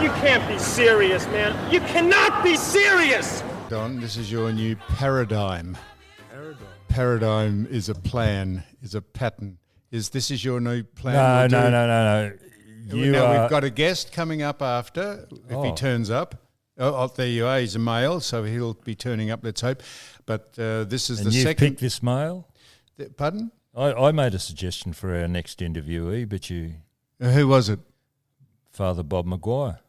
You can't be serious, man. You cannot be serious! Don, this is your new paradigm. Paradigm is a plan, is a pattern. This is your new plan? No. We've got a guest coming up after, if he turns up. Oh, there you are. He's a male, so he'll be turning up, let's hope. But this is the second... And you picked this male? Pardon? I made a suggestion for our next interviewee, but you... Who was it? Father Bob Maguire.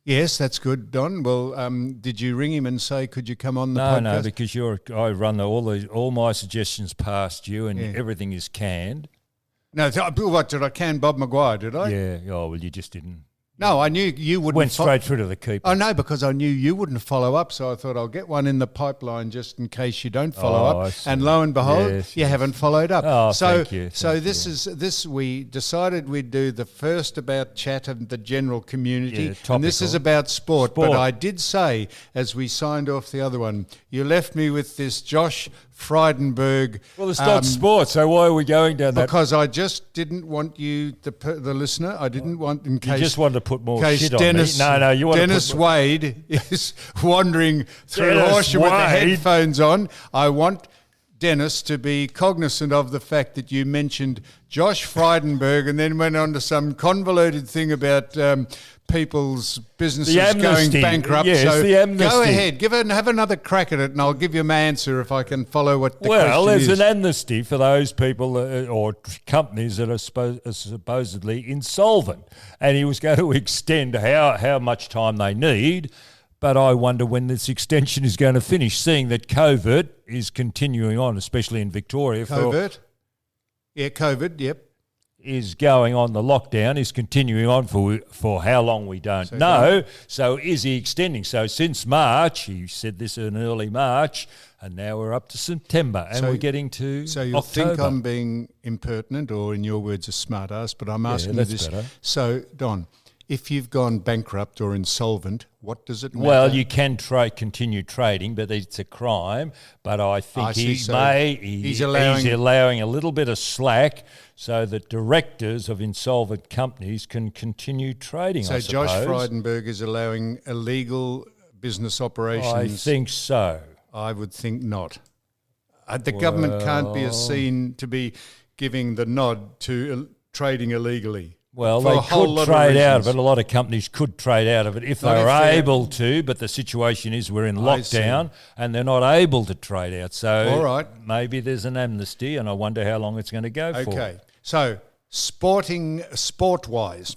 Yes, that's good, Don. Well, did you ring him and say, could you come on the podcast? No, because I run all my suggestions past you, and everything is canned. No, what, did I can Bob Maguire, did I? Yeah. Oh, well, you just didn't. No, I knew you wouldn't. Went straight through to the keeper. Oh, no, because I knew you wouldn't follow up, so I thought I'll get one in the pipeline just in case you don't follow up. And lo and behold, you haven't followed up. Oh, so, thank you. So we decided we'd do the first about chat and the general community, and this is about sport. But I did say, as we signed off the other one, you left me with this Josh Frydenberg. Well, it's not sport, so why are we going down that? Because I just didn't want you, the listener, I didn't want, in case... You just wanted to put more shit Dennis, on me. No, you want Dennis to put... Wade is wandering through Horsham with the headphones on. I want Dennis to be cognizant of the fact that you mentioned Josh Frydenberg and then went on to some convoluted thing about people's businesses going bankrupt. Yes, so the amnesty. Go ahead, have another crack at it, and I'll give you my answer if I can follow what the question is. Well, there's an amnesty for those people or companies that are supposedly insolvent, and he was going to extend how much time they need. But I wonder when this extension is going to finish, seeing that COVID is continuing on, especially in Victoria. COVID, yep. Is going on, the lockdown is continuing on for how long we don't know. So is he extending? So since March, he said this in early March, and now we're up to September, and we're getting to So you'll October. think I'm being impertinent, or in your words, a smart ass, but I'm asking you this. Better. So, Don, if you've gone bankrupt or insolvent, what does it matter? Well, you can continue trading, but it's a crime. But I think he's allowing a little bit of slack so that directors of insolvent companies can continue trading, I suppose. So Josh Frydenberg is allowing illegal business operations? I think so. I would think not. The government can't be seen to be giving the nod to trading illegally. Well, they could trade out of it. A lot of companies could trade out of it if they were able to, but the situation is we're in lockdown and they're not able to trade out. So maybe there's an amnesty, and I wonder how long it's going to go for. Okay, so sport-wise,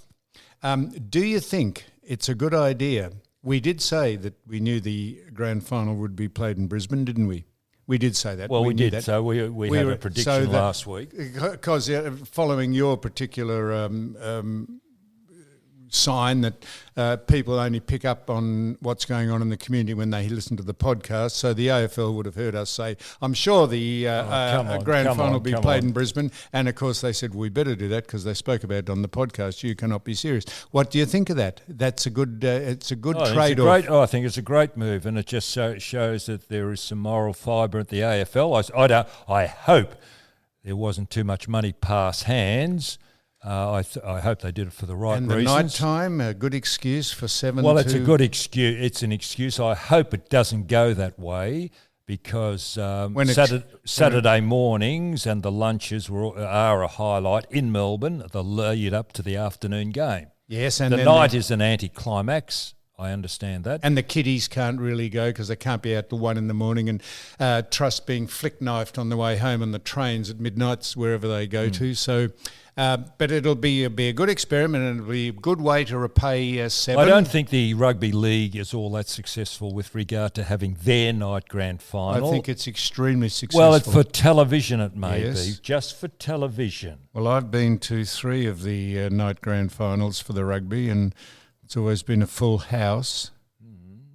do you think it's a good idea? We did say that we knew the grand final would be played in Brisbane, didn't we? We did say that. Well, we did. That. So we had a prediction last week. Because following your particular sign that people only pick up on what's going on in the community when they listen to the podcast. So the AFL would have heard us say, I'm sure the grand final will be played in Brisbane. And, of course, they said, we better do that because they spoke about it on the podcast. You cannot be serious. What do you think of that? That's a good it's a good trade-off. I think it's a great move, and it just shows that there is some moral fibre at the AFL. I hope there wasn't too much money pass hands. I hope they did it for the right reasons. And the night time, a good excuse for 7 Well, it's a good excuse. It's an excuse. I hope it doesn't go that way because Saturday mornings and the lunches are a highlight in Melbourne, the lead up to the afternoon game. Yes, and the night is an anticlimax. I understand that. And the kiddies can't really go because they can't be out till 1 a.m. and trust being flick-knifed on the way home on the trains at midnights wherever they go to. So, but it'll be a good experiment, and it'll be a good way to repay 7. I don't think the rugby league is all that successful with regard to having their night grand final. I think it's extremely successful. Well, for television it may be, just for television. Well, I've been to 3 of the night grand finals for the rugby, and it's always been a full house.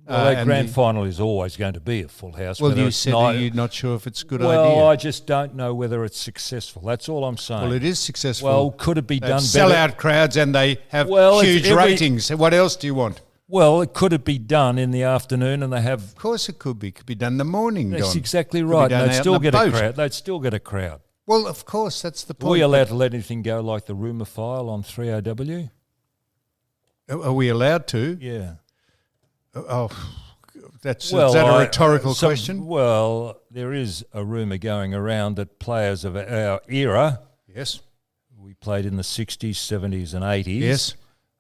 Well, that grand final is always going to be a full house. Well, you said you're not sure if it's a good idea. Well, I just don't know whether it's successful. That's all I'm saying. Well, it is successful. Well, could it be done better? Sell-out crowds, and they have huge ratings. What else do you want? Well, could it be done in the afternoon and they have... Of course it could be. It could be done in the morning, That's Don. exactly right. They'd still get a crowd. They'd still get a crowd. Well, of course, that's the point. Were we allowed to let anything go like the rumour file on 3AW? Are we allowed to? Yeah. Oh, is that a rhetorical question? Well, there is a rumour going around that players of our era, Yes. we played in the 60s, 70s and 80s, Yes.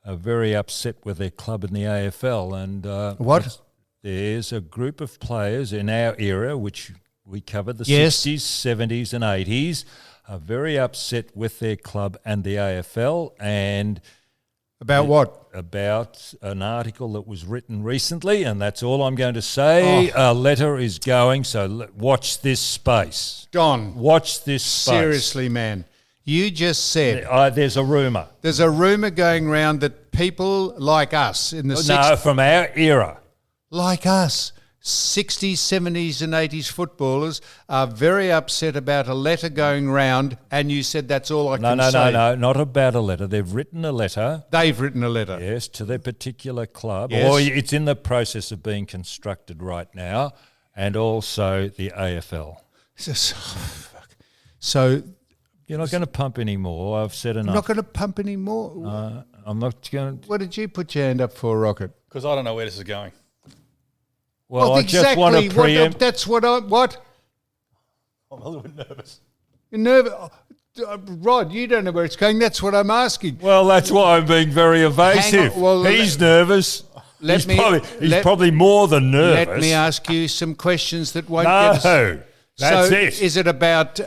are very upset with their club in the AFL. And What? There's a group of players in our era, which we covered, the Yes. 60s, 70s and 80s, are very upset with their club and the AFL. And About what? about an article that was written recently, and that's all I'm going to say. A letter is going, so watch this space. Don. Watch this space. Seriously, man. You just said There's a rumour. there's a rumour going round that people like us in the No, 60s, from our era. like us, 60s, 70s and 80s footballers are very upset about a letter going round, and you said that's all I can say. No, not about a letter. They've written a letter. They've written a letter. Yes, to their particular club. Yes. Or it's in the process of being constructed right now, and also the AFL. So You're not going to pump anymore. I've said enough. I'm not going to pump any more. I'm not going to. What did you put your hand up for, Rocket? Because I don't know where this is going. Well, I just want to preempt. That's what I... What? I'm a little bit nervous. You're nervous? Rod, you don't know where it's going. That's what I'm asking. Well, that's why I'm being very evasive. Hang on, well, he's nervous. He's probably more than nervous. Let me ask you some questions that won't get us... No, that's so it. Is it about...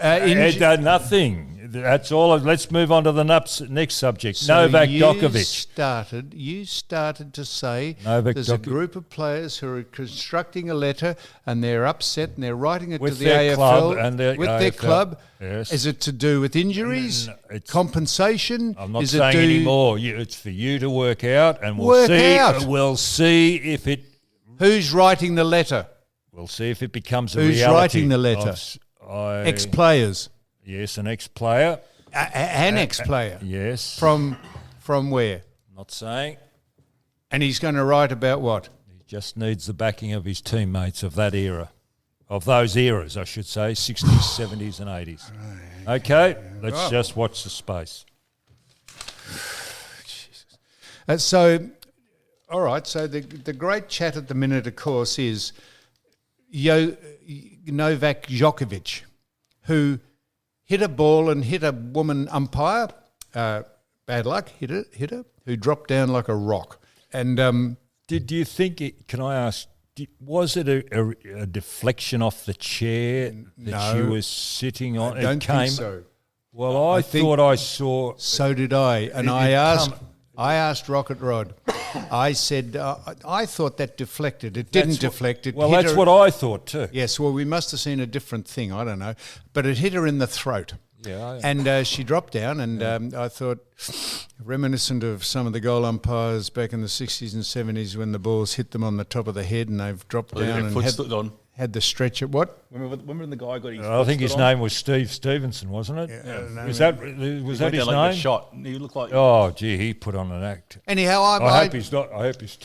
Nothing. That's all. Let's move on to the next subject. Novak Djokovic. You started to say Novak there's a Djokovic. group of players who are constructing a letter and they're upset and they're writing it With to the their AFL club and their with their AFL. club. Yes. Is it to do with injuries, No, it's- compensation? I'm not Is saying it anymore. It's for you to work out, and we'll Work see. out. We'll see if it. Who's writing the letter? We'll see if it becomes a Who's reality. writing the letter? Ex-players. Yes, an ex-player. An ex-player. Yes. From where? Not saying. And he's going to write about what? He just needs the backing of his teammates of that era. Of those eras, I should say, 60s, 70s and 80s. Okay, let's just watch the space. All right, so the great chat at the minute, of course, is Novak Djokovic, who hit a ball and hit a woman umpire, bad luck, hit her, who dropped down like a rock. And Do you think, can I ask, was it a deflection off the chair that she was sitting on? I don't think so. Well, I thought I saw... So did I. And I asked Rocket Rod. I said, I thought that deflected. It didn't deflect. It hit that's her. what I thought too. Yes, well, we must have seen a different thing. I don't know. But it hit her in the throat. Yeah. And she dropped down, and I thought, reminiscent of some of the goal umpires back in the 60s and 70s when the balls hit them on the top of the head and they've dropped down and had the stretcher. What? Remember when the guy got his I think his name was Steve Stevenson, wasn't it? Yeah, Was that his like name? Shot. He looked like... Oh, gee, he put on an act. Anyhow, I hope he's not. I hope he's...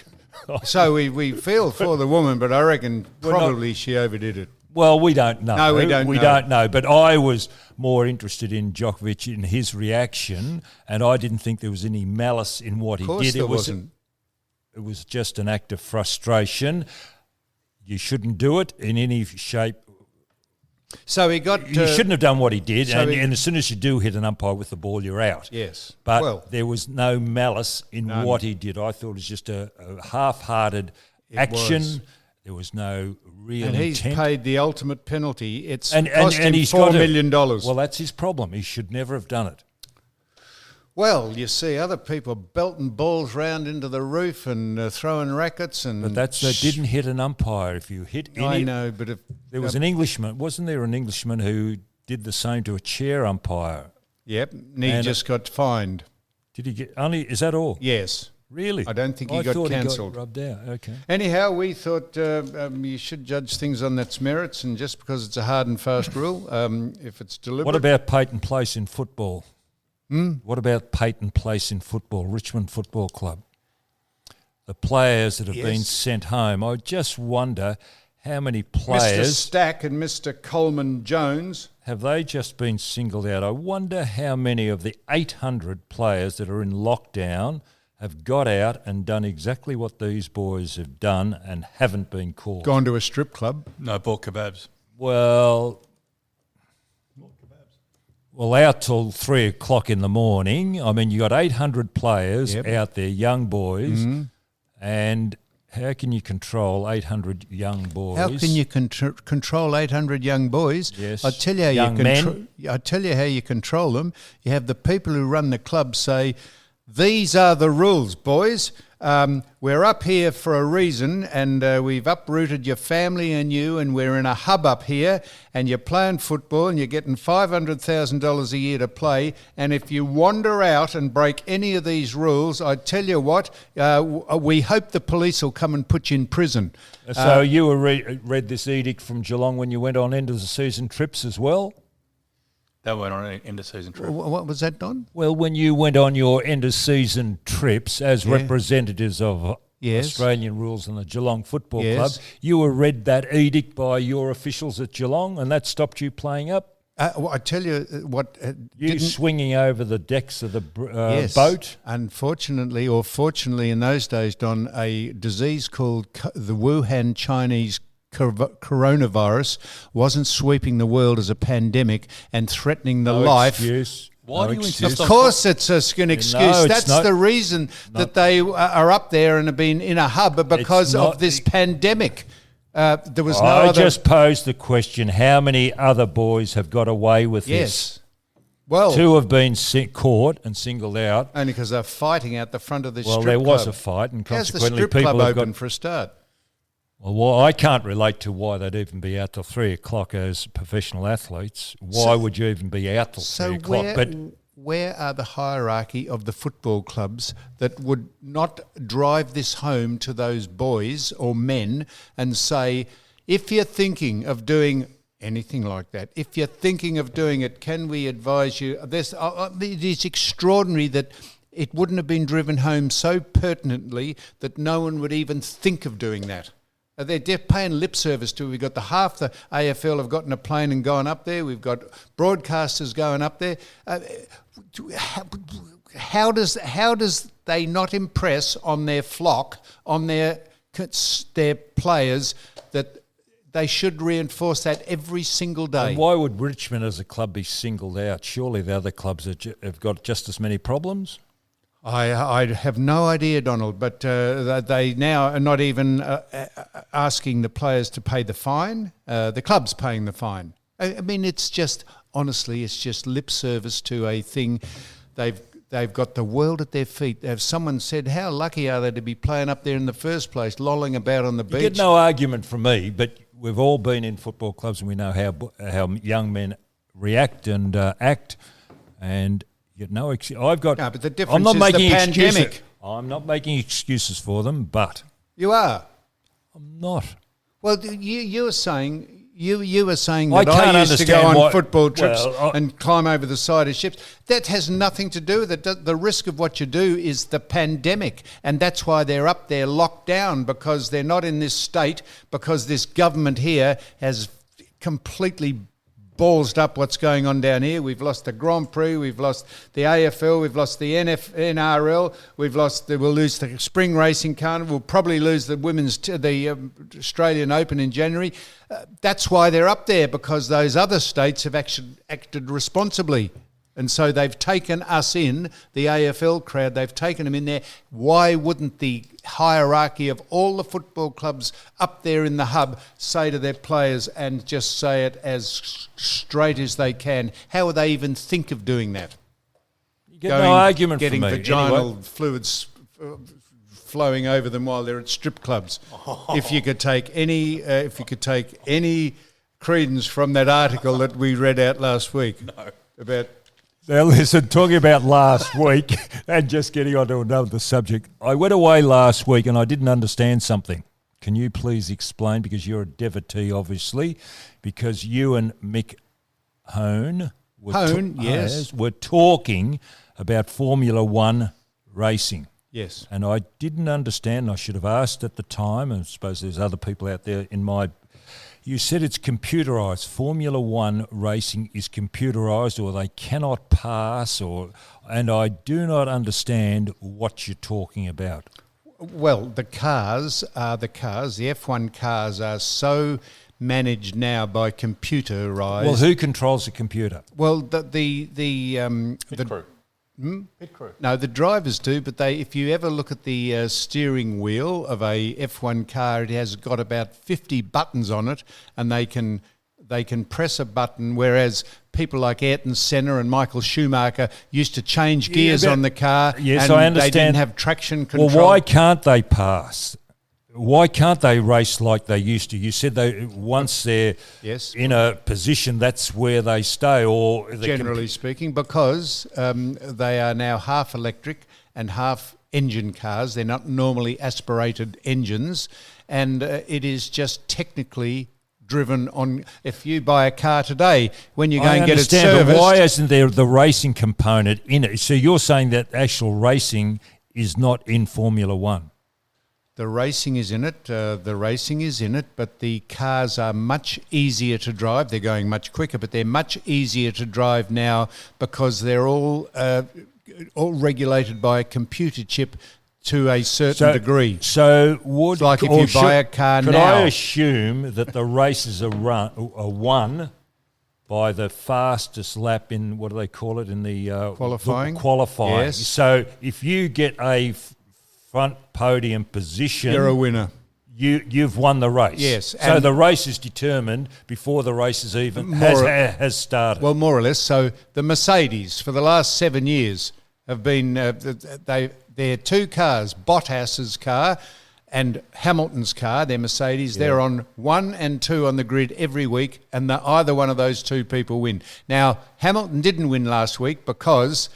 So we feel for the woman, but I reckon probably she overdid it. Well, we don't know. No, we don't know. We don't know. But I was more interested in Djokovic, in his reaction, and I didn't think there was any malice in what he did. Of course there wasn't. It was just an act of frustration. You shouldn't do it in any shape. So he got... You shouldn't have done what he did, so and as soon as you do hit an umpire with the ball, you're out. Yes. But there was no malice in what he did. I thought it was just a half-hearted action. There was no real and he's intent. paid the ultimate penalty. It's and cost him he's $4 got million. Well, that's his problem. He should never have done it. Well, you see other people belting balls round into the roof and throwing rackets and... But they didn't hit an umpire. If you hit any... I know, but if... There was an Englishman. Wasn't there an Englishman who did the same to a chair umpire? Yep, and he just got fined. Did he get... Only... Is that all? Yes. Really? I don't think he got cancelled. He got rubbed out. Okay. Anyhow, we thought you should judge things on its merits, and just because it's a hard and fast rule, if it's deliberate... What about Peyton Place in football? What about Peyton Place in football, Richmond Football Club? The players that have been sent home. I just wonder how many players... Mr. Stack and Mr. Coleman Jones... Have they just been singled out? I wonder how many of the 800 players that are in lockdown have got out and done exactly what these boys have done and haven't been caught. Gone to a strip club. No, bought kebabs. Well, out till 3 o'clock in the morning. I mean, you got 800 players out there, young boys, and how can you control 800 young boys? How can you control 800 young boys? Yes, I tell you how young men. I tell you how you control them. You have the people who run the club say, "These are the rules, boys. We're up here for a reason, and we've uprooted your family and you, and we're in a hub up here, and you're playing football, and you're getting $500,000 a year to play, and if you wander out and break any of these rules, I tell you what, we hope the police will come and put you in prison." So you read this edict from Geelong when you went on end of the season trips as well? They went on an end-of-season trip. What was that, Don? Well, when you went on your end-of-season trips as representatives of Australian rules and the Geelong Football Club, you were read that edict by your officials at Geelong, and that stopped you playing up? Well, I tell you what... you swinging over the decks of the boat? Unfortunately, or fortunately in those days, Don, a disease called the Wuhan Chinese coronavirus wasn't sweeping the world as a pandemic and threatening the life. Excuse. Why do you insist on... Of course it's an excuse. No, That's the reason that they are up there and have been in a hub because of this pandemic. There was no other... I just posed the question, how many other boys have got away with this? Well, 2 have been caught and singled out. Only because they're fighting out the front of the strip club. Well, there was a fight, and How's consequently the strip people club have open got... for a start? Well, I can't relate to why they'd even be out till 3 o'clock as professional athletes. Why would you even be out till 3 o'clock? Where are the hierarchy of the football clubs that would not drive this home to those boys or men and say, if you're thinking of doing anything like that, if you're thinking of doing it, can we advise you? It is extraordinary that it wouldn't have been driven home so pertinently that no one would even think of doing that. They're paying lip service to it. We've got half the AFL have gotten a plane and gone up there. We've got broadcasters going up there. How does they not impress on their flock, on their players, that they should reinforce that every single day? And why would Richmond as a club be singled out? Surely the other clubs have got just as many problems. I have no idea, Donald, but they now are not even asking the players to pay the fine. The club's paying the fine. I mean, it's just, honestly, it's just lip service to a thing. They've got the world at their feet. Have someone said, how lucky are they to be playing up there in the first place, lolling about on the beach? You get no argument from me, but we've all been in football clubs and we know how young men react and act, and... but the difference I'm not making the pandemic. Excuses. I'm not making excuses for them, but you are. I'm not. Well, you were saying you were saying I that can't I used to go understand on football trips well, and climb over the side of ships. That has nothing to do with it. The risk of what you do is the pandemic, and that's why they're up there locked down, because they're not in this state, because this government here has completely ballsed up what's going on down here. We've lost the Grand Prix, we've lost the AFL, we've lost the NRL, we'll lose the Spring Racing Carnival, we'll probably lose the the Australian Open in January. That's why they're up there, because those other states have actually acted responsibly. And so they've taken us in, the AFL crowd, they've taken them in there. Why wouldn't the hierarchy of all the football clubs up there in the hub say to their players and just say it as straight as they can? How would they even think of doing that? You get no argument from me. Getting vaginal anyway. Fluids flowing over them while they're at strip clubs. If you could take any credence from that article that we read out last week about... Now listen, talking about last week and just getting on to another subject, I went away last week and I didn't understand something. Can you please explain, because you're a devotee obviously, because you and Mick Hone were talking about Formula One racing. Yes. And I didn't understand, I should have asked at the time, and I suppose there's other people out there in my You said it's computerised. Formula One racing is computerised, or they cannot pass, and I do not understand what you're talking about. Well, the cars are the cars. The F1 cars are so managed now by computerised. Well, who controls the computer? Well, the crew. Pit crew. No, the drivers do, but if you ever look at the steering wheel of a F1 car, it has got about 50 buttons on it, and they can press a button, whereas people like Ayrton Senna and Michael Schumacher used to change gears on the car. Yes, and I understand. They didn't have traction control. Well, why can't they pass? Why can't they race like they used to? You said once they're in a position, that's where they stay. Or generally speaking, because they are now half electric and half engine cars. They're not normally aspirated engines, and it is just technically driven on. If you buy a car today, when you go and get it serviced, but why isn't there the racing component in it? So you're saying that actual racing is not in Formula One? The racing is in it. But the cars are much easier to drive. They're going much quicker, but they're much easier to drive now because they're all regulated by a computer chip to a certain degree. So it's like if you buy a car now. Could I assume that the races are won by the fastest lap in, what do they call it, in the qualifying? Qualifying. Yes. So if you get a front podium position, you're a winner. You've won the race. Yes. So the race is determined before the race is even has started. Well, more or less. So the Mercedes for the last 7 years have been they're two cars, Bottas's car and Hamilton's car. They're Mercedes. Yeah. They're on 1 and 2 on the grid every week, and either one of those two people win. Now Hamilton didn't win last week because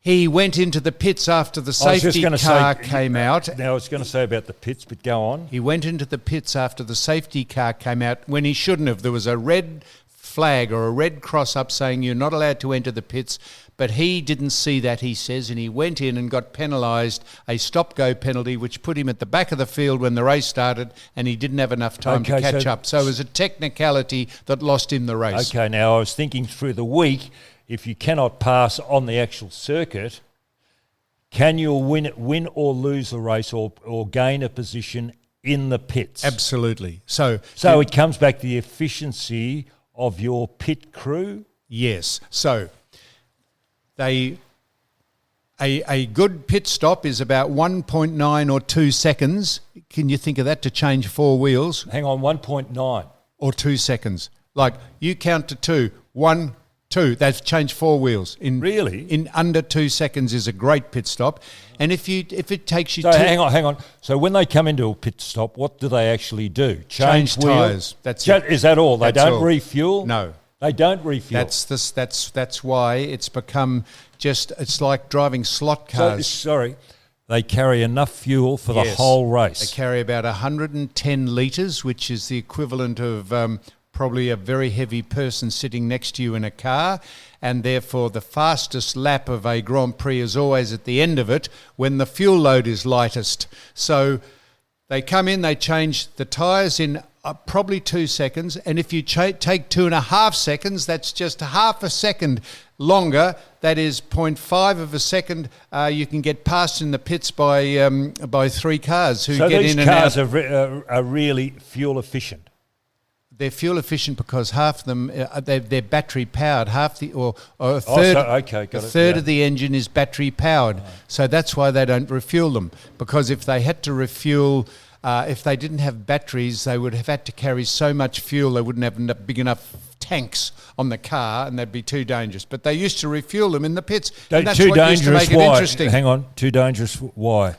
he went into the pits after the safety car came out. Now I was going to say about the pits, but go on. He went into the pits after the safety car came out when he shouldn't have. There was a red flag or a red cross up saying you're not allowed to enter the pits, but he didn't see that, he says, and he went in and got penalised, a stop-go penalty, which put him at the back of the field when the race started, and he didn't have enough time to catch up. So it was a technicality that lost him the race. Okay, now I was thinking through the week, if you cannot pass on the actual circuit, can you win or lose the race or gain a position in the pits? Absolutely. So it comes back to the efficiency of your pit crew? Yes. So a good pit stop is about 1.9 or 2 seconds. Can you think of that to change 4 wheels? Hang on, 1.9. Or 2 seconds. Like you count to 2, 1, 2. They've changed 4 wheels. Really? In under 2 seconds is a great pit stop. And if it takes you... So hang on. So when they come into a pit stop, what do they actually do? Change tyres. That's it. Is that all? They don't refuel? No. They don't refuel. That's why it's become just... It's like driving slot cars. They carry enough fuel for the whole race. They carry about 110 litres, which is the equivalent of... probably a very heavy person sitting next to you in a car, and therefore the fastest lap of a Grand Prix is always at the end of it when the fuel load is lightest. So they come in, they change the tyres in probably 2 seconds, and if you take 2.5 seconds, that's just half a second longer. That is 0.5 of a second. You can get past in the pits by 3 cars who get in and out. So these cars are really fuel efficient. They're fuel efficient because half of them they're battery powered. A third of the engine is battery powered. So that's why they don't refuel them. Because if they had to refuel, if they didn't have batteries, they would have had to carry so much fuel they wouldn't have big enough tanks on the car, and they'd be too dangerous. But they used to refuel them in the pits. And that's too what dangerous. Used to make Why? It interesting. Hang on. Too dangerous. Why?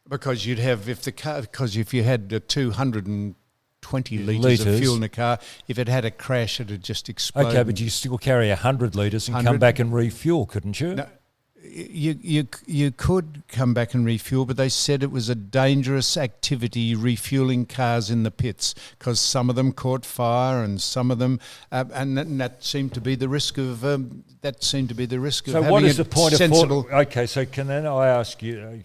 Because if you had 220 litres of fuel in a car, if it had a crash, it would just explode. Okay, but you still carry 100 litres and come back and refuel, couldn't you? No, you could come back and refuel, but they said it was a dangerous activity refueling cars in the pits because some of them caught fire and some of them, and that seemed to be the risk of So what is the point of? Okay, so can then I ask you,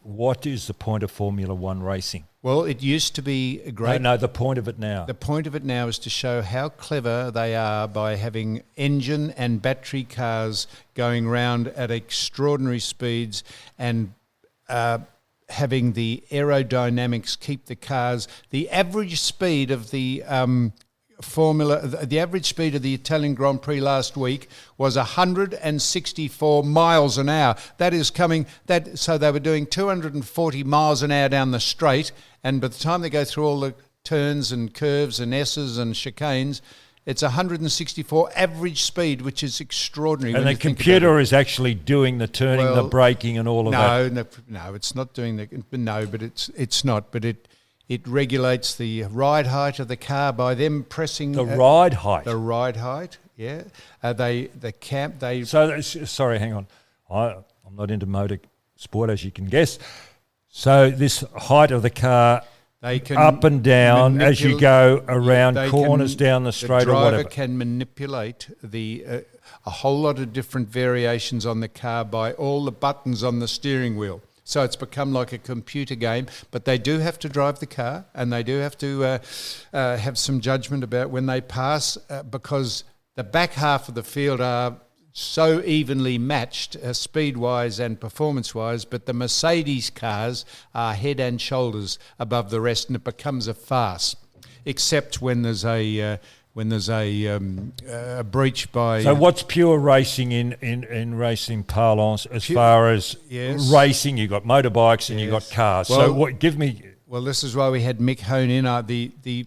what is the point of Formula One racing? Well, it used to be a great... No, the point of it now. The point of it now is to show how clever they are by having engine and battery cars going round at extraordinary speeds and having the aerodynamics keep the cars... The average speed of the the average speed of the Italian Grand Prix last week was 164 miles an hour. So they were doing 240 miles an hour down the straight, and by the time they go through all the turns and curves and S's and chicanes, it's 164 average speed, which is extraordinary. And the computer is actually doing the turning, the braking, and all of that. No, it's not doing that. No, but it's not. But it regulates the ride height of the car by them pressing the ride height. The ride height, yeah. Sorry, hang on. I'm not into motor sport, as you can guess. So this height of the car, they can up and down as you go around corners down the straight or whatever. The driver can manipulate a whole lot of different variations on the car by all the buttons on the steering wheel. So it's become like a computer game, but they do have to drive the car, and they do have to have some judgment about when they pass, because the back half of the field are so evenly matched speed-wise and performance-wise, but the Mercedes cars are head and shoulders above the rest, and it becomes a farce, except when there's a breach by... So what's pure racing in racing parlance as far as racing? You've got motorbikes and you've got cars. Well, Well, this is why we had Mick Hone in. The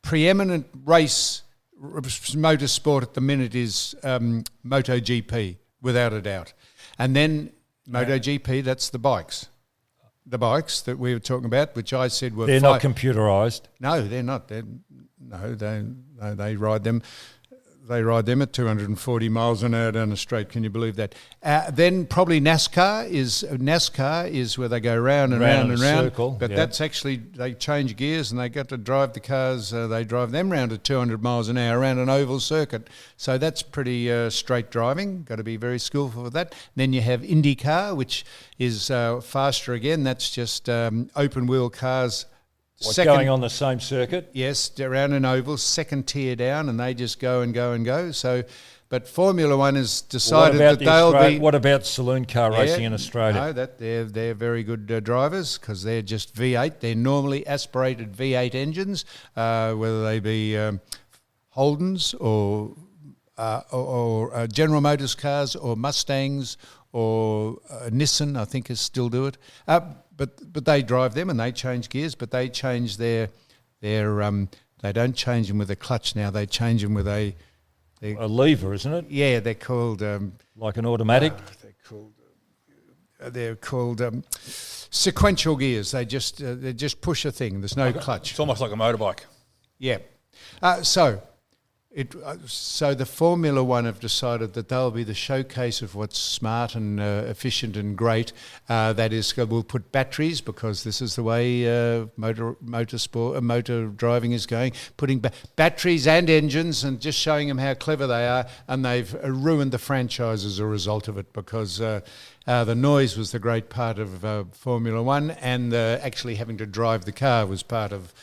preeminent race motorsport at the minute is MotoGP, without a doubt. And then MotoGP, that's the bikes. The bikes that we were talking about, which I said were... They're not computerised. No, they're not. They ride them. They ride them at 240 miles an hour down the straight. Can you believe that? Then probably NASCAR is where they go round and round and round. Circle, but that's actually, they change gears and they got to drive the cars. They drive them round at 200 miles an hour around an oval circuit. So that's pretty straight driving. Got to be very skillful with that. Then you have IndyCar, which is faster again. That's just open wheel cars. Going on the same circuit? Yes, around an oval, second tier down, and they just go and go and go. So, but Formula One has decided that they'll be... What about saloon car racing in Australia? No, they're very good drivers, because they're just V8. They're normally aspirated V8 engines, whether they be Holdens or General Motors cars or Mustangs or Nissan, I think, still do it. But they drive them and they change gears, but they change their they don't change them with a clutch now. They change them with a lever, isn't it? Yeah, they're called like an automatic. They're called sequential gears. They just push a thing. There's no clutch. It's almost like a motorbike. Yeah. So the Formula One have decided that they'll be the showcase of what's smart and efficient and great. That is, we'll put batteries, because this is the way motor driving is going. Putting batteries and engines and just showing them how clever they are, and they've ruined the franchise as a result of it, because the noise was the great part of Formula One, and actually having to drive the car was part of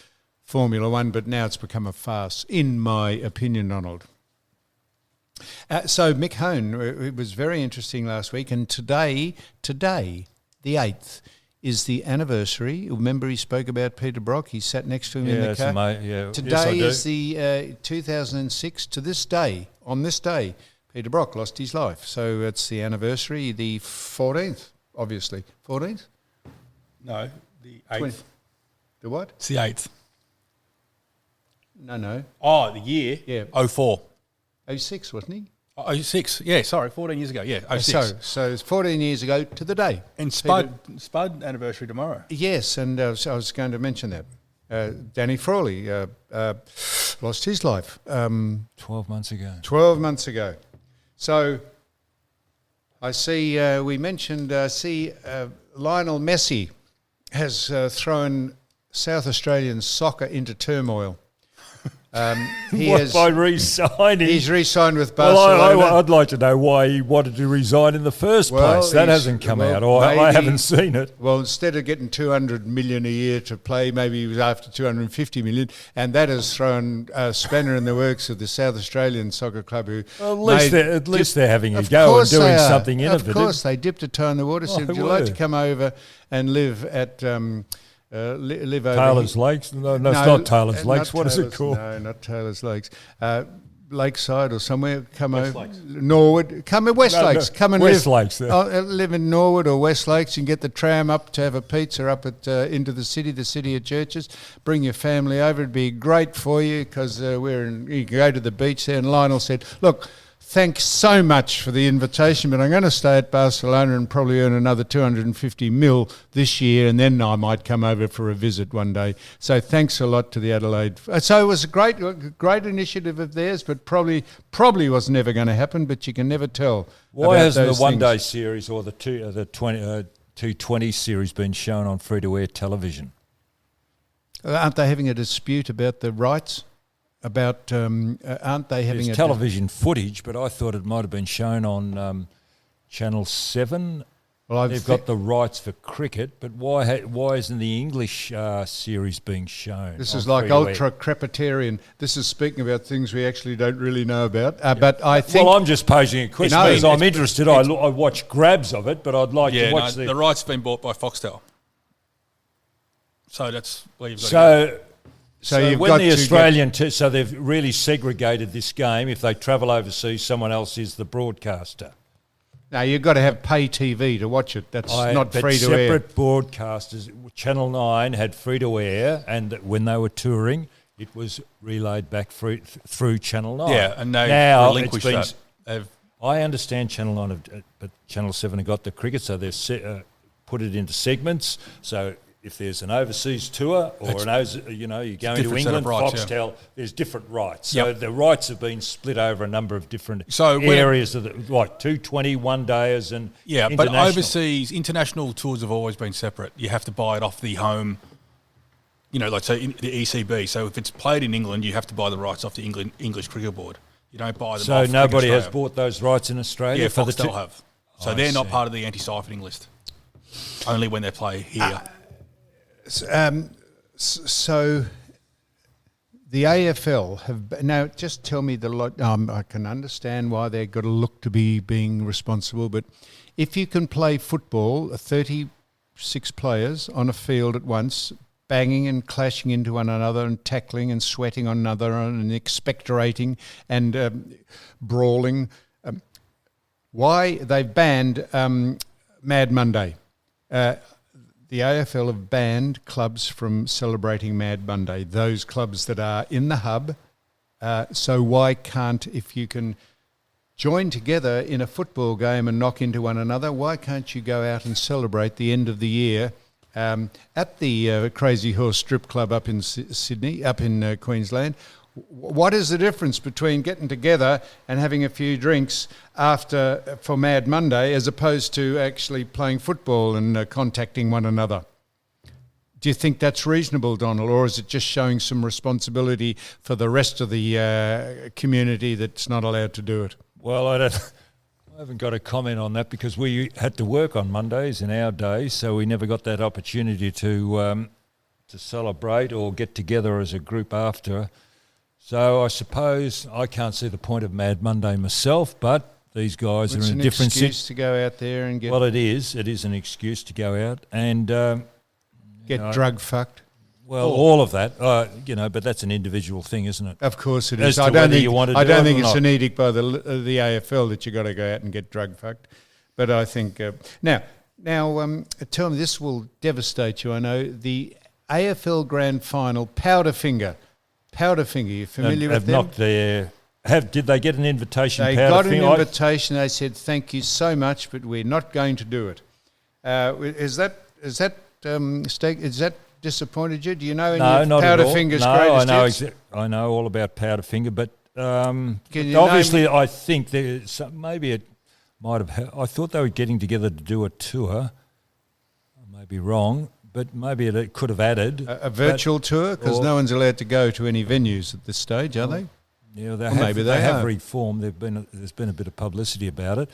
Formula One, but now it's become a farce, in my opinion, Donald. So Mick Hone, it was very interesting last week, and today, the 8th, is the anniversary. Remember, he spoke about Peter Brock. He sat next to him in the car. Today is the 2006. On this day, Peter Brock lost his life. So it's the anniversary, the 14th, obviously. 14th? No, the 8th. The what? It's the 8th. No. Oh, the year? Yeah. 04. 06, wasn't he? 06, yeah, sorry, 14 years ago, yeah, 06. So it's 14 years ago to the day. And Spud anniversary tomorrow. Yes, and so I was going to mention that. Danny Frawley lost his life. 12 months ago. 12 months ago. So I see we mentioned, Lionel Messi has thrown South Australian soccer into turmoil. By re-signing? He's re-signed with Barcelona. Well, I'd like to know why he wanted to resign in the first place. That hasn't come out. I haven't seen it. Well, instead of getting 200 million a year to play, maybe he was after 250 million, and that has thrown a spanner in the works of the South Australian Soccer Club. Who at least they're having a go and doing something innovative. Of course, they dipped a toe in the water. Said, "Would you like to come over and live at?" Live over Taylor's Lakes? No, it's not Taylor's Lakes. What is it called? No, not Taylor's Lakes. Lakeside or somewhere. Come West over. Lakes. Norwood. Come in West Lakes. Come and West live. Lakes. There. Live in Norwood or West Lakes and get the tram up to have a pizza up at into the city of churches. Bring your family over. It'd be great for you because you can go to the beach there. And Lionel said, "Look, thanks so much for the invitation, but I'm going to stay at Barcelona and probably earn another 250 mil this year, and then I might come over for a visit one day." So thanks a lot to the Adelaide. So it was a great initiative of theirs, but probably was never going to happen. But you can never tell. Why hasn't the one-day series or the 220 series been shown on free-to-air television? Aren't they having a dispute about the rights? Aren't they having There's television footage, but I thought it might have been shown on Channel 7. Well, they've got the rights for cricket, but why isn't the English series being shown? This is like ultra-crepitarian. This is speaking about things we actually don't really know about. But I think... Well, I'm just posing a question because I'm interested. I watch grabs of it, but I'd like to watch the rights have been bought by Foxtel. So that's where you've got to go. So when the Australian... so they've really segregated this game. If they travel overseas, someone else is the broadcaster. No, you've got to have pay TV to watch it. That's not free to air. Separate broadcasters. Channel 9 had free to air, and when they were touring, it was relayed back through Channel 9. Yeah, and they relinquished that. I understand Channel 9, but Channel 7 have got the cricket, so they've put it into segments. So if there's an overseas tour or you're going to England, Foxtel, there's different rights. So the rights have been split over a number of different areas of like 220 one-dayers and but overseas international tours have always been separate. You have to buy it off the home, like say the ECB. So if it's played in England, you have to buy the rights off the English Cricket Board. You don't buy them off. So nobody has bought those rights in Australia? Yeah, Foxtel have. So they're not part of the anti-siphoning list. Only when they play here. So the AFL have now. Just tell me I can understand why they've got to look to be being responsible, but if you can play football, 36 players on a field at once, banging and clashing into one another and tackling and sweating on another and expectorating and brawling, why they've banned Mad Monday. The AFL have banned clubs from celebrating Mad Monday, those clubs that are in the hub. So why can't, if you can join together in a football game and knock into one another, why can't you go out and celebrate the end of the year at the Crazy Horse Strip Club up in Sydney, up in Queensland? What is the difference between getting together and having a few drinks for Mad Monday as opposed to actually playing football and contacting one another? Do you think that's reasonable, Donald, or is it just showing some responsibility for the rest of the community that's not allowed to do it? Well, I haven't got a comment on that because we had to work on Mondays in our days, so we never got that opportunity to celebrate or get together as a group after. So I suppose I can't see the point of Mad Monday myself, but these guys are in a different... It's an excuse to go out there and get... Well, it is. It is an excuse to go out and... get drug fucked. Well, all of that, but that's an individual thing, isn't it? Of course it is. I don't think it's an edict by the AFL that you got to go out and get drug fucked. But I think... Now, tell me, this will devastate you, I know. The AFL Grand Final, Powderfinger, you familiar with them? Did they get an invitation? They got an invitation. They said, "Thank you so much, but we're not going to do it." Is that disappointed you? Do you know any of Powderfinger's greatest hits? I know all about Powderfinger, but obviously I think there's maybe it might have. I thought they were getting together to do a tour. I may be wrong, but maybe it could have added a virtual tour, because no one's allowed to go to any venues at this stage, are they? Yeah, Maybe they have are. reformed. There's been a bit of publicity about it.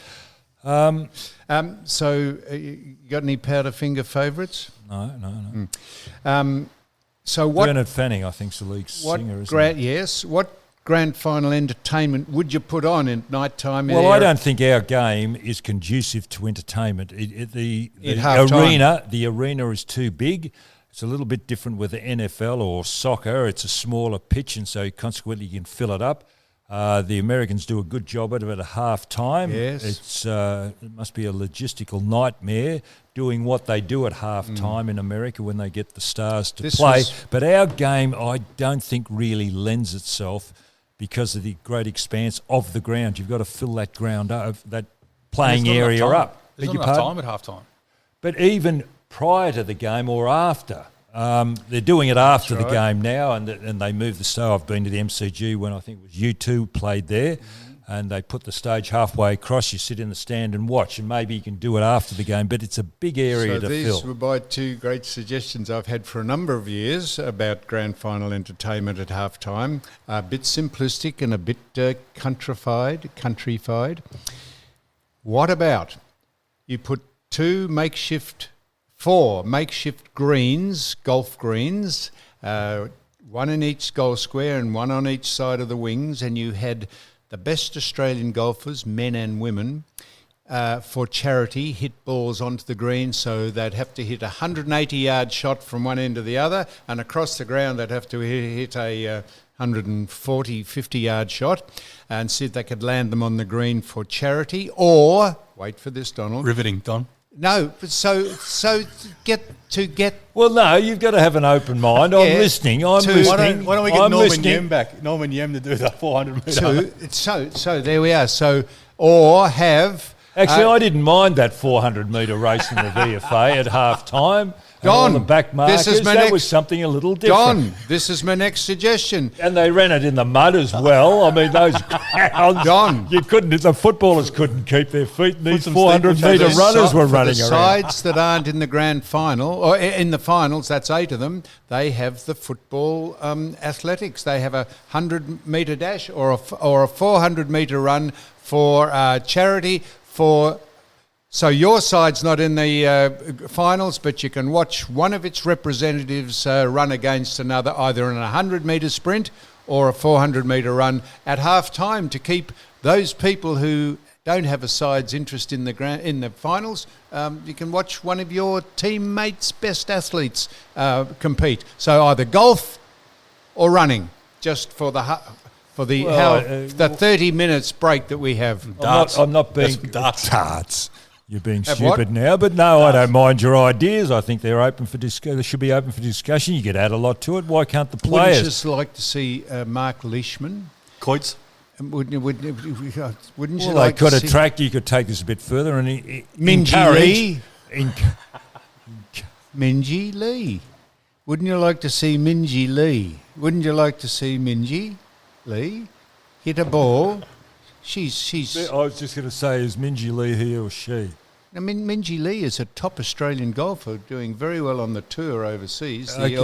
So, you got any Powderfinger favourites? No. So what? Bernard Fanning, I think, is the lead singer, isn't he? Yes. What grand final entertainment would you put on at night time? Well, I don't think our game is conducive to entertainment. The arena is too big. It's a little bit different with the NFL or soccer. It's a smaller pitch, and so consequently you can fill it up. The Americans do a good job at it at half time. Yes. It must be a logistical nightmare doing what they do at half time in America when they get the stars to play. But our game, I don't think, really lends itself because of the great expanse of the ground. You've got to fill that ground up, that playing area up. There's not enough time at half time. But even prior to the game or after, they're doing it after the game now, and they move the stage. I've been to the MCG when I think it was U2 played there, and they put the stage halfway across. You sit in the stand and watch, and maybe you can do it after the game, but it's a big area to fill. These were my two great suggestions I've had for a number of years about grand final entertainment at halftime. A bit simplistic and a bit countrified. What about you put four makeshift greens, golf greens, one in each goal square and one on each side of the wings, and you had the best Australian golfers, men and women, for charity, hit balls onto the green, so they'd have to hit a 180-yard shot from one end to the other, and across the ground they'd have to hit a 140, 50-yard shot, and see if they could land them on the green for charity, or, wait for this, Donald. Riveting, Don. No, so get. Well, no, you've got to have an open mind. I'm listening. Why don't we get Norman Yem back? Norman Yem to do the 400 metre. So there we are. So, or have. Actually, I didn't mind that 400 metre race in the VFA at half time. Don, the back markers, was something a little different. Don, this is my next suggestion. And they ran it in the mud as well. I mean, those crowds, Don, the footballers couldn't keep their feet. And these 400 metre runners were running around. The sides that aren't in the grand final, or in the finals, that's 8 of them, they have the football athletics. They have a 100 metre dash or a 400 metre run for charity for. So your side's not in the finals, but you can watch one of its representatives run against another, either in a 100-metre sprint or a 400-metre run at half-time, to keep those people who don't have a side's interest in the finals. You can watch one of your teammates' best athletes compete. So either golf or running, just for the 30 minutes break that we have. I'm not being darts. You're being stupid now, but no, I don't mind your ideas. I think they're open for discussion. They should be open for discussion. You could add a lot to it. Why can't the players? Wouldn't you just like to see Mark Leishman? Coits? Wouldn't you like got to a see track. You could take this a bit further and Minjee Lee? encourage. Minjee Lee. Wouldn't you like to see Minjee Lee? Wouldn't you like to see Minjee Lee hit a ball? She's. I was just going to say, is Minjee Lee he or she? I mean, Minjee Lee is a top Australian golfer, doing very well on the tour overseas. He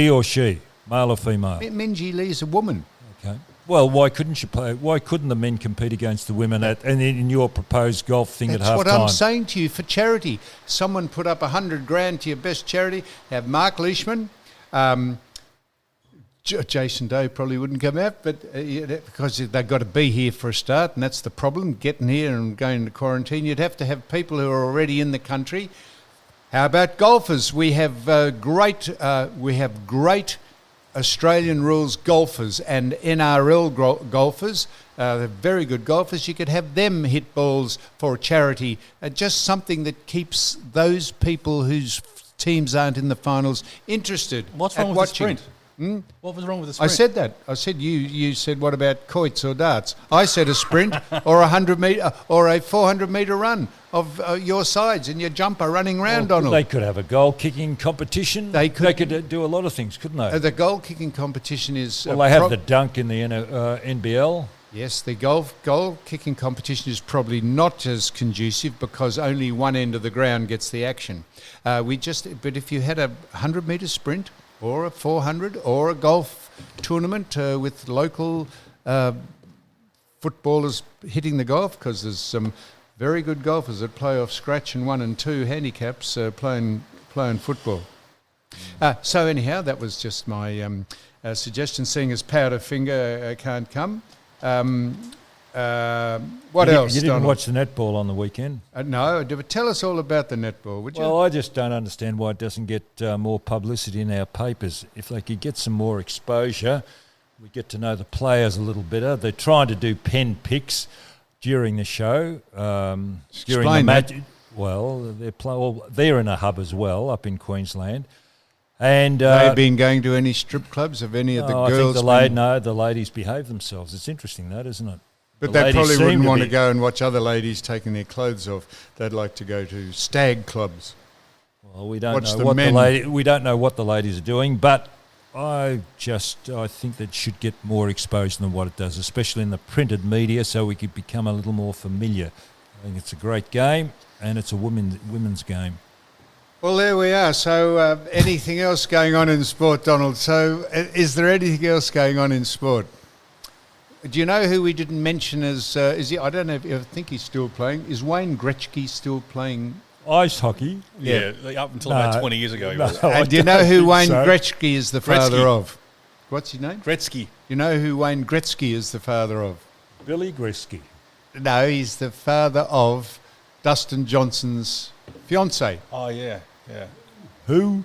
or she, male or female? Minjee Lee is a woman. Okay. Well, why couldn't you play? Why couldn't the men compete against the women in your proposed golf thing at half time? That's what I'm saying to you, for charity. Someone put up $100,000 to your best charity. Have Mark Leishman. Jason Doe probably wouldn't come out, but because they've got to be here for a start, and that's the problem, getting here and going into quarantine. You'd have to have people who are already in the country. How about golfers? We have great Australian rules golfers and NRL golfers. They're very good golfers. You could have them hit balls for charity. Just something that keeps those people whose teams aren't in the finals interested. What's wrong with watching the sprint? What was wrong with the sprint? I said that. I said you said, what about quoits or darts? I said a sprint or a 100-metre or a 400-metre run of your sides and your jumper running round, Donald. They could have a goal-kicking competition. They could do a lot of things, couldn't they? The goal-kicking competition is... Well, they have the dunk in the NBL. Yes, the goal kicking competition is probably not as conducive because only one end of the ground gets the action. But if you had a 100-metre sprint or a 400 or a golf tournament with local footballers hitting the golf, because there's some very good golfers that play off scratch and 1 and 2 handicaps playing football. So anyhow, that was just my suggestion, seeing as Powderfinger can't come. What else? You didn't Donald? watch the netball on the weekend? No, tell us all about the netball, would you? Well, I just don't understand why it doesn't get more publicity in our papers. If they could get some more exposure, we get to know the players a little better. They're trying to do pen picks during the show. During the match. Well, they're in a hub as well up in Queensland. And they've been going to any strip clubs? Have any of the girls? I think the ladies behave themselves. It's interesting, that, isn't it? But they probably wouldn't want to go and watch other ladies taking their clothes off. They'd like to go to stag clubs. Well, we don't know what the ladies are doing, but I think that should get more exposure than what it does, especially in the printed media, so we could become a little more familiar. I think it's a great game, and it's a women's game. Well, there we are. So anything else going on in sport, Donald? So is there anything else going on in sport? Do you know who we didn't mention as... I don't know I think he's still playing. Is Wayne Gretzky still playing? Ice hockey? Yeah, up until about 20 years ago. He was. And do you know who Wayne Gretzky is the father of? What's his name? Gretzky. You know who Wayne Gretzky is the father of? Billy Gretzky. No, he's the father of Dustin Johnson's fiancée. Oh, yeah. Who?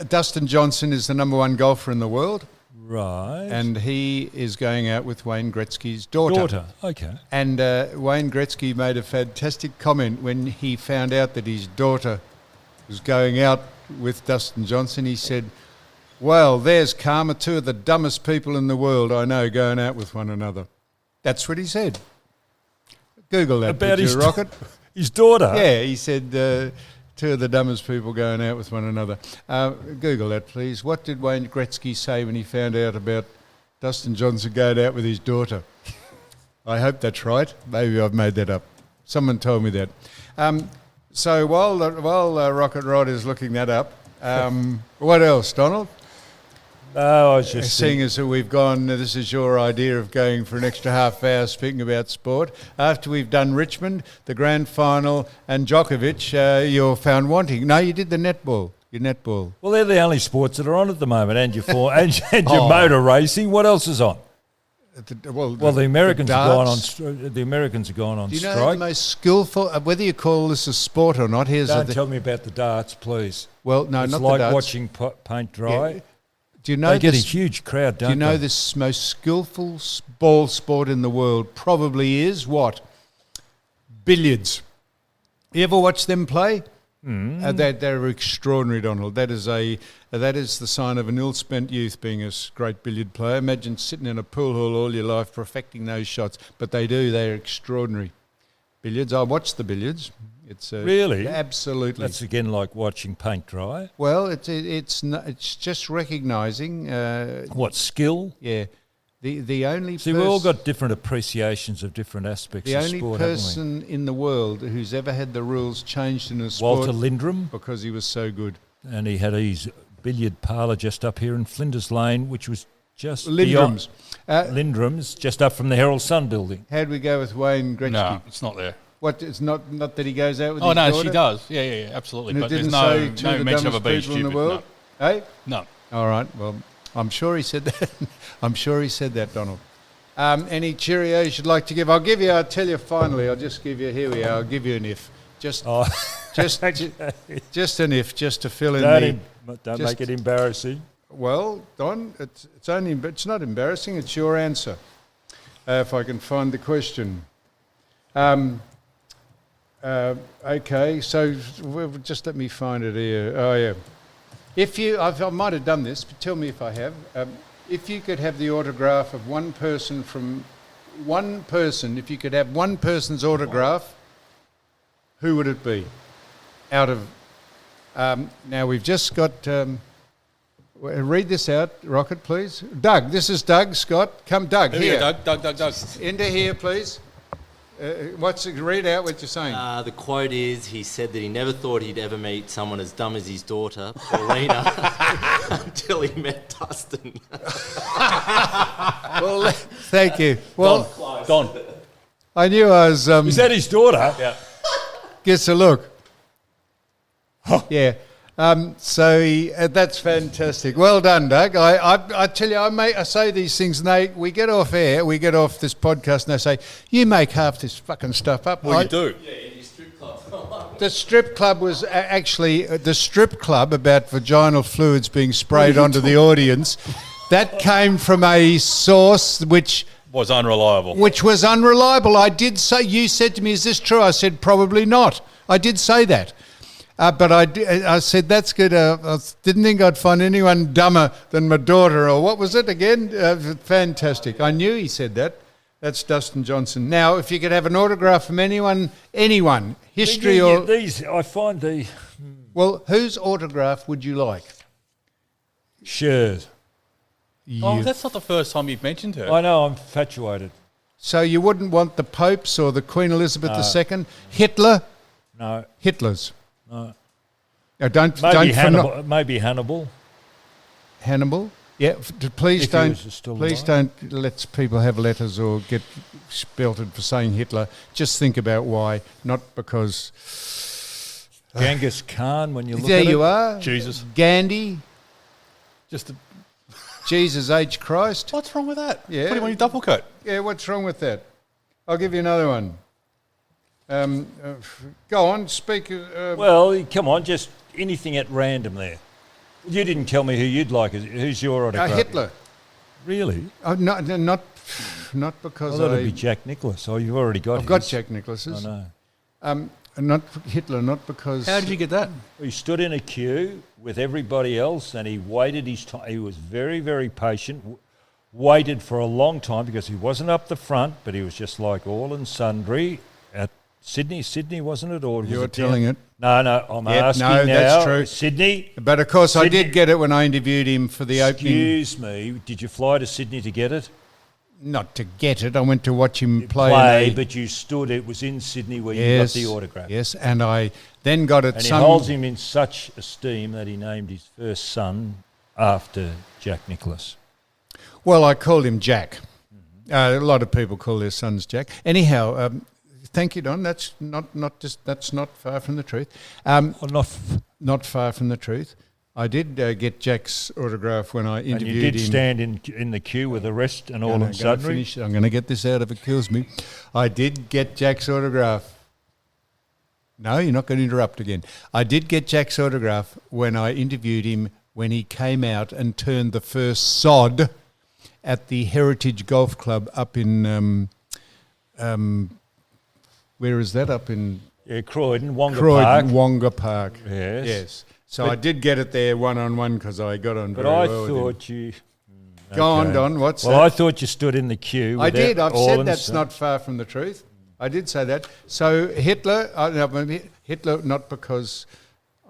Dustin Johnson is the number 1 golfer in the world. Right. And he is going out with Wayne Gretzky's daughter. Okay. And Wayne Gretzky made a fantastic comment when he found out that his daughter was going out with Dustin Johnson. He said, well, there's karma, 2 of the dumbest people in the world I know going out with one another. That's what he said. Google that, about his Rocket. His daughter? Yeah, he said... 2 of the dumbest people going out with one another. Google that, please. What did Wayne Gretzky say when he found out about Dustin Johnson going out with his daughter? I hope that's right. Maybe I've made that up. Someone told me that. So while Rocket Rod is looking that up, what else, Donald? No, I was just seeing as we've gone, this is your idea of going for an extra half hour speaking about sport. After we've done Richmond, the grand final, and Djokovic, you're found wanting. No, you did the netball. Your netball. Well, they're the only sports that are on at the moment, and your your motor racing. What else is on? The Americans have gone on. The Americans have gone on strike. Do you know the most skillful? Whether you call this a sport or not, don't tell me about the darts, please. Well, no, it's not like the darts. watching paint dry. Yeah. Do you know they get a huge crowd, don't they? Do you know this most skillful ball sport in the world probably is what? Billiards. You ever watch them play? They're extraordinary, Donald. That is the sign of an ill-spent youth, being a great billiard player. Imagine sitting in a pool hall all your life perfecting those shots. But they do. They're extraordinary. Billiards. I watch the billiards. It's really? Absolutely. That's again like watching paint dry. Well, it's just recognising what skill? Yeah, the only we've all got different appreciations of different aspects of sport. The only person in the world who's ever had the rules changed in a sport, Walter Lindrum, because he was so good, and he had his billiard parlour just up here in Flinders Lane, which was just Lindrum's. Lindrum's just up from the Herald Sun building. How'd we go with Wayne Gretzky? No, it's not there. What? It's not that he goes out with his daughter? Oh, no, she does. Yeah, absolutely. And but there's no mention of a beach in the world? No. Hey? No. All right, well, I'm sure he said that. I'm sure he said that, Donald. Any Cheerios you'd like to give? I'll tell you finally, I'll just give you, here we are, I'll give you an if. Just an if, just to fill in Don't make it embarrassing. Well, Don, it's not embarrassing, it's your answer. If I can find the question. Okay, so just let me find it here. Oh, yeah. I might have done this, but tell me if I have. If you could have the autograph of one person, if you could have one person's autograph, who would it be? Out of... now, we've just got... Read this out, Rocket, please. Doug, this is Doug Scott. Come, Doug, here. Doug. Into here, please. Read out what you're saying. The quote is, he said that he never thought he'd ever meet someone as dumb as his daughter, Paulina, until he met Dustin. Well, thank you. Well, Don. I knew I was... Is that his daughter? Yeah. Gets a look. Yeah. That's fantastic. Well done, Doug. I tell you, I say these things, and we get off air, we get off this podcast, and they say, you make half this fucking stuff up. Well, you do. Yeah, in his strip club. The strip club was actually the strip club about vaginal fluids being sprayed onto the audience. That came from a source which Was unreliable. was unreliable. I did say, you said to me, is this true? I said, probably not. I did say that. But I said, that's good. I didn't think I'd find anyone dumber than my daughter, or what was it again? Fantastic. I knew he said that. That's Dustin Johnson. Now, if you could have an autograph from anyone, history or... These, I find the... Well, whose autograph would you like? Shirt. Oh, that's not the first time you've mentioned her. I know, I'm infatuated. So you wouldn't want the Pope's or the Queen Elizabeth II? Hitler? No. Hitler's. No. No, don't Hannibal. Maybe Hannibal. Hannibal? Yeah, please If he was still alive. don't let people have letters or get spelted for saying Hitler. Just think about why, not because... Genghis Khan, when you look There at it. you are. Jesus. Gandhi. Just Jesus H. Christ. what's wrong with that? Yeah. Put him on your double coat. Yeah, what's wrong with that? I'll give you another one. Go on, speak. Well, come on, just anything at random there. You didn't tell me who you'd like. Who's your autograph? Hitler. Really? Oh, not because Well, that'd be Jack Nicklaus. Oh, you've already got I've got his. Jack Nicklaus's. I know. Not Hitler, not because... How did you get that? He stood in a queue with everybody else and he waited his time. He was very, very patient, waited for a long time because he wasn't up the front, but he was just like all and sundry at Sydney, wasn't it? Or was You're it telling it. No, I'm asking no, now. that's true. Sydney? But of course, I Sydney- did get it when I interviewed him for the opening. Excuse me, did you fly to Sydney to get it? Not to get it, I went to watch him play. But you stood, it was in Sydney where you got the autograph. Yes, and I then got it. And he holds him in such esteem that he named his first son after Jack Nicklaus. Well, I called him Jack. A lot of people call their sons Jack. Anyhow, thank you, Don. That's not far from the truth. Not far from the truth. I did get Jack's autograph when I interviewed him. And you did stand in the queue with the rest and all and sundry. I'm going to get this out if it kills me. I did get Jack's autograph. No, you're not going to interrupt again. I did get Jack's autograph when I interviewed him when he came out and turned the first sod at the Heritage Golf Club up in... where is that? Up in... Yeah, Croydon, Wonga Park. Yes. So I did get it there one-on-one because I got on very well. But I thought you... Go on, Don. What's that? Well, I thought you stood in the quew. I did. I've said that's not far from the truth. I did say that. So Hitler, not because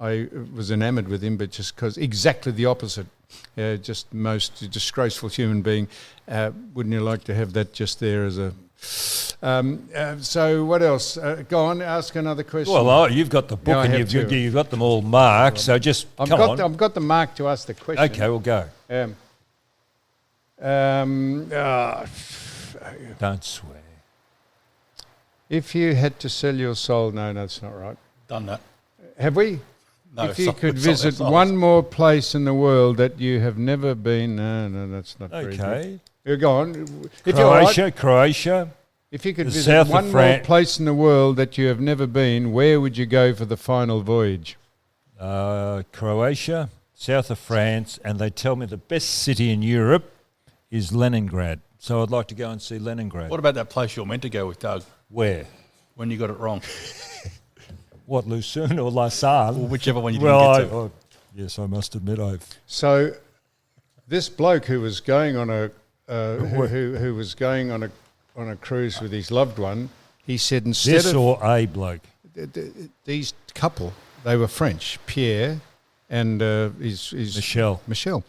I was enamoured with him, but just because exactly the opposite. Just most disgraceful human being. Wouldn't you like to have that just there as a... so what else? Go on, ask another question. Well, you've got the book Yeah, and you've got them all marked, so just I've come on. I've got the mark to ask the question. Okay, we'll go. Don't swear. If you had to sell your soul... No, that's not right. Done that. Have we? No, if you could visit one more place in the world that you have never been... No, that's not very good. Okay. You go on. Croatia. If you could The visit south of one more place in the world that you have never been, where would you go for the final voyage? Croatia, south of France, and they tell me the best city in Europe is Leningrad. So I'd like to go and see Leningrad. What about that place you're meant to go with, Doug, Where? when you got it wrong? What, Lucerne or Lausanne? Or whichever one you didn't get to. Yes, I must admit I've... So this bloke who was going on a who was going on a cruise with his loved one, he said instead or a bloke? these couple, they were French, Pierre and his Michelle.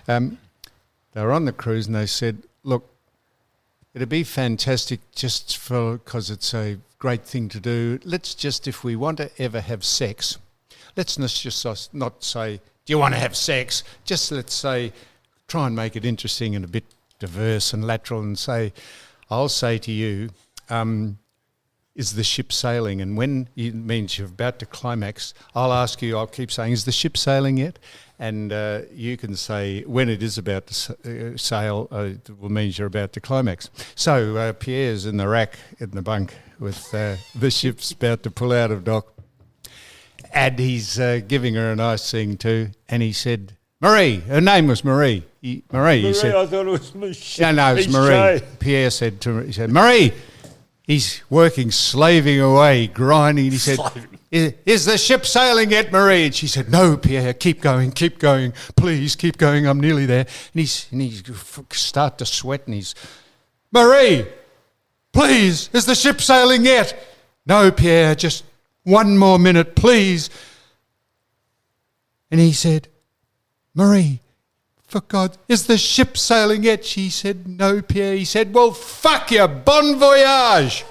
They were on the cruise and they said, look, it'd be fantastic just because it's a great thing to do. Let's just, if we want to ever have sex, let's not say, do you want to have sex? Just let's say, try and make it interesting and a bit diverse and lateral and say, I'll say to you, is the ship sailing? And when it means you're about to climax, I'll ask you, I'll keep saying, is the ship sailing yet? And you can say, when it is about to sail, it will mean you're about to climax. So Pierre's in the rack in the bunk with the ship's about to pull out of dock. And he's giving her a nice thing too. And he said, Marie, her name was Marie. Marie, he said. I thought it was Michelle. No, it was Marie. Pierre said to her, he said, Marie, he's working, slaving away, grinding. He said, is the ship sailing yet, Marie? And she said, no, Pierre, keep going, please, keep going, I'm nearly there. And he's start to sweat and he's, Marie, please, is the ship sailing yet? No, Pierre, just one more minute, please. And he said, Marie, for God, is the ship sailing yet? She said, no, Pierre. He said, well, fuck you, bon voyage.